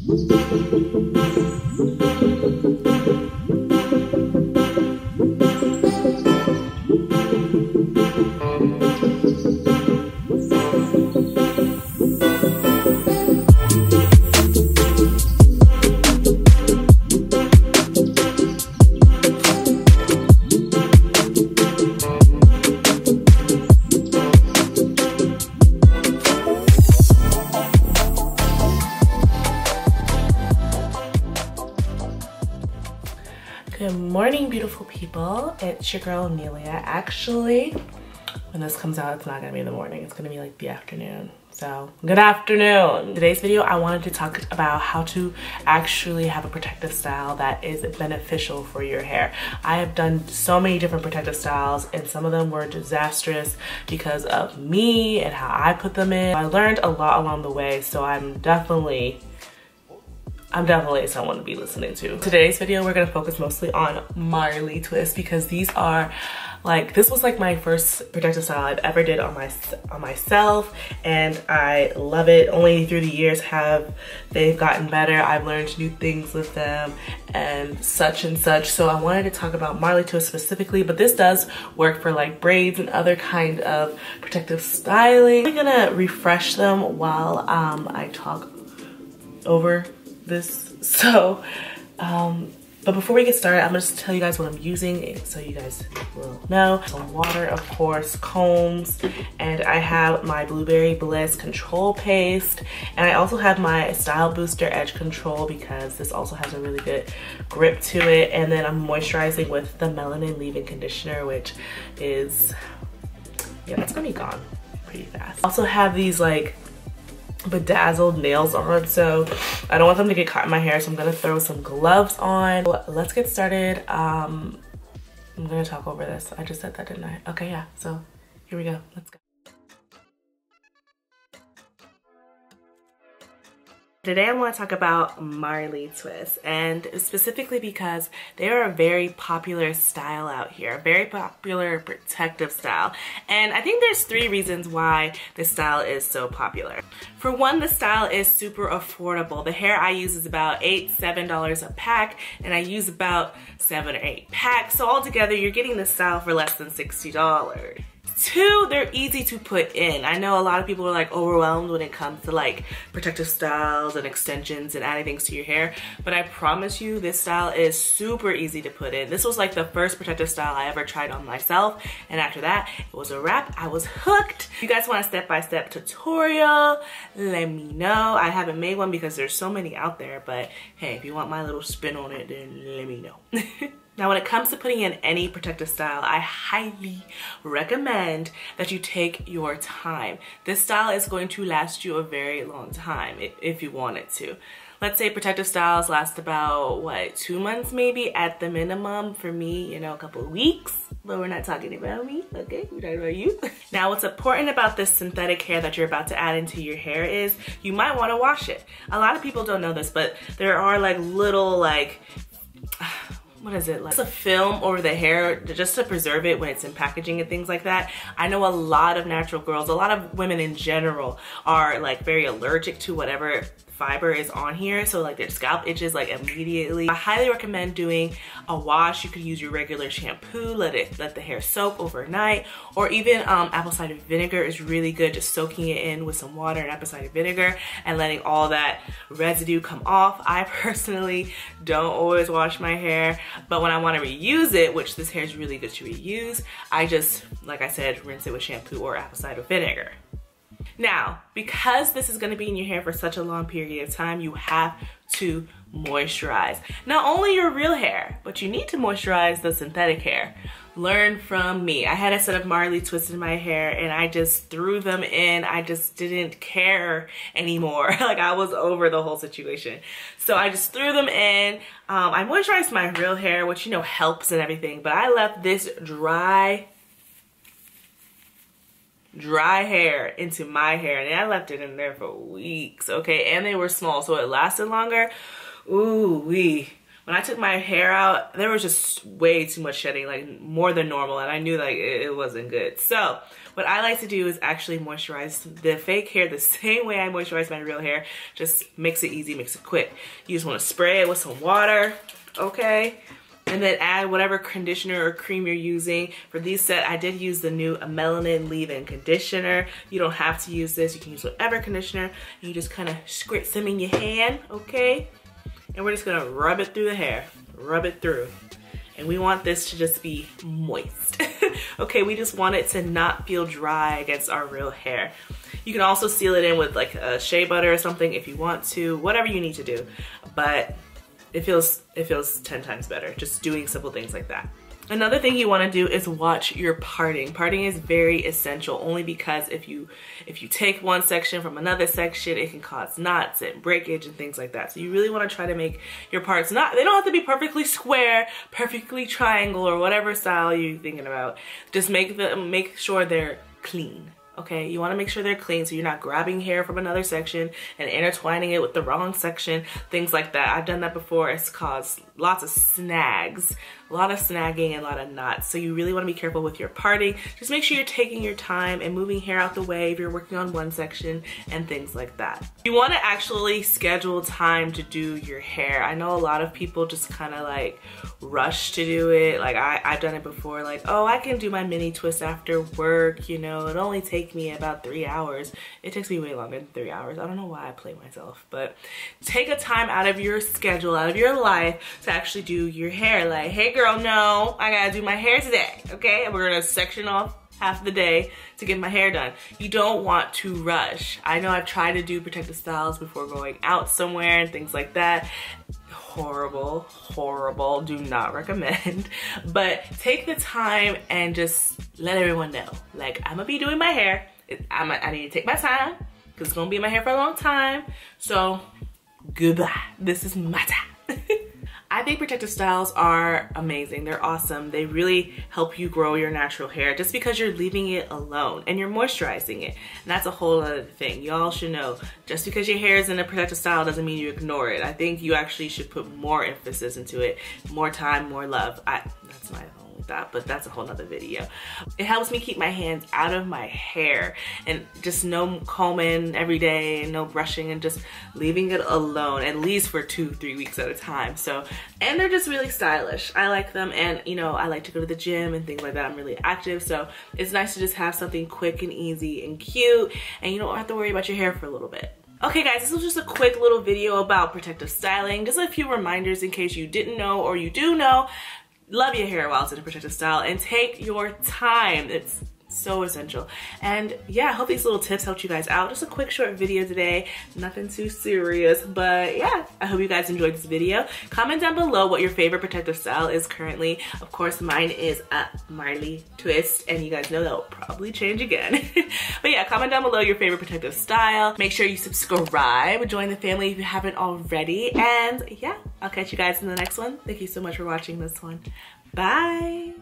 Good morning, beautiful people. It's your girl Nelia. Actually, when this comes out, it's not gonna be in the morning, it's gonna be like the afternoon. So good afternoon. Today's video, I wanted to talk about how to actually have a protective style that is beneficial for your hair. I have done so many different protective styles and some of them were disastrous because of me and how I put them in. I learned a lot along the way, so I'm definitely someone to be listening to. Today's video, we're gonna focus mostly on Marley twists because these are like, this was like my first protective style I've ever did on myself, and I love it. Only through the years have they've gotten better. I've learned new things with them and such. So I wanted to talk about Marley twists specifically, but this does work for like braids and other kind of protective styling. I'm gonna refresh them while I talk over this. So but before we get started, I'm gonna just tell you guys what I'm using so you guys will know. Some water, of course, combs, and I have my Blueberry Bliss control paste, and I also have my Style Booster Edge Control because this also has a really good grip to it. And then I'm moisturizing with the Melanin Leave-In Conditioner, which is, yeah, that's gonna be gone pretty fast. Also have these like bedazzled nails on, so I don't want them to get caught in my hair, so I'm gonna throw some gloves on. Let's get started. I'm gonna talk over this. I just said that, didn't I? Okay, yeah, so here we go. Let's go. Today I want to talk about Marley twists, and specifically because they are a very popular style out here, a very popular protective style. And I think there's 3 reasons why this style is so popular. For one, the style is super affordable. The hair I use is about $7 a pack, and I use about 7 or 8 packs. So altogether, you're getting this style for less than $60. 2, they're easy to put in. I know a lot of people are like overwhelmed when it comes to like protective styles and extensions and adding things to your hair, but I promise you this style is super easy to put in. This was like the first protective style I ever tried on myself, and after that it was a wrap. I was hooked. If you guys want a step-by-step tutorial, let me know. I haven't made one because there's so many out there, but hey, if you want my little spin on it, then let me know. Now, when it comes to putting in any protective style, I highly recommend that you take your time. This style is going to last you a very long time if you want it to. Let's say protective styles last about, what, 2 months maybe at the minimum. For me, you know, a couple of weeks, but we're not talking about me, okay? We're talking about you. Now, what's important about this synthetic hair that you're about to add into your hair is you might want to wash it. A lot of people don't know this, but there are like little like, what is it, like it's a film over the hair just to preserve it when it's in packaging and things like that. I know a lot of natural girls, a lot of women in general are like very allergic to whatever fiber is on here, so like their scalp itches like immediately. I highly recommend doing a wash. You could use your regular shampoo, let the hair soak overnight, or even apple cider vinegar is really good, just soaking it in with some water and apple cider vinegar and letting all that residue come off. I personally don't always wash my hair, but when I want to reuse it, which this hair is really good to reuse, I just, like I said, rinse it with shampoo or apple cider vinegar. Now, because this is going to be in your hair for such a long period of time, you have to moisturize. Not only your real hair, but you need to moisturize the synthetic hair. Learn from me. I had a set of Marley twists in my hair and I just threw them in. I just didn't care anymore. Like I was over the whole situation. So I just threw them in. I moisturized my real hair, which, you know, helps and everything, but I left this dry hair into my hair, and I left it in there for weeks, okay? And they were small, so it lasted longer. Ooh wee. when I took my hair out, there was just way too much shedding, like more than normal, and I knew like it wasn't good. So what I like to do is actually moisturize the fake hair the same way I moisturize my real hair. Just makes it easy, makes it quick. You just want to spray it with some water, okay? And then add whatever conditioner or cream you're using. For these set, I did use the new Melanin Leave-In Conditioner. You don't have to use this. You can use whatever conditioner. You just kind of squirt some in your hand, okay? And we're just gonna rub it through the hair. Rub it through. And we want this to just be moist. Okay, we just want it to not feel dry against our real hair. You can also seal it in with like a shea butter or something if you want to, whatever you need to do. But it feels 10 times better just doing simple things like that. Another thing you want to do is watch your parting. Parting is very essential only because if you take one section from another section, it can cause knots and breakage and things like that. So you really want to try to make your parts they don't have to be perfectly square, perfectly triangle, or whatever style you're thinking about. Just make sure they're clean. Okay, you want to make sure they're clean so you're not grabbing hair from another section and intertwining it with the wrong section, things like that. I've done that before. It's caused lots of snags, a lot of snagging and a lot of knots. So you really want to be careful with your parting. Just make sure you're taking your time and moving hair out the way if you're working on one section and things like that. You want to actually schedule time to do your hair. I know a lot of people just kind of like rush to do it. Like I've done it before, like, oh, I can do my mini twist after work, you know, it only takes me about 3 hours. It takes me way longer than 3 hours. I don't know why I play myself, but take a time out of your schedule, out of your life to actually do your hair. Like, hey girl, no, I gotta do my hair today, okay? And we're gonna section off half the day to get my hair done. You don't want to rush. I know I've tried to do protective styles before going out somewhere and things like that. Horrible, horrible, do not recommend. But take the time and just let everyone know. Like, I'm gonna be doing my hair. I need to take my time because it's gonna be in my hair for a long time. So, goodbye. This is my time. I think protective styles are amazing. They're awesome. They really help you grow your natural hair just because you're leaving it alone and you're moisturizing it. And that's a whole other thing. Y'all should know, just because your hair is in a protective style doesn't mean you ignore it. I think you actually should put more emphasis into it, more time, more love. That's my own thought, but that's a whole nother video. It helps me keep my hands out of my hair and just no combing every day and no brushing and just leaving it alone at least for 2-3 weeks at a time. So, and they're just really stylish. I like them, and you know, I like to go to the gym and things like that. I'm really active, so it's nice to just have something quick and easy and cute, and you don't have to worry about your hair for a little bit. Okay guys, this was just a quick little video about protective styling. Just a few reminders in case you didn't know or you do know. Love your hair while it's in a protective style and take your time. It's so essential. And yeah, I hope these little tips helped you guys out. Just a quick short video today, nothing too serious, but yeah, I hope you guys enjoyed this video. Comment down below what your favorite protective style is currently. Of course, mine is a Marley twist, and you guys know that will probably change again. But yeah, comment down below your favorite protective style. Make sure you subscribe, join the family if you haven't already, and yeah, I'll catch you guys in the next one. Thank you so much for watching this one. Bye.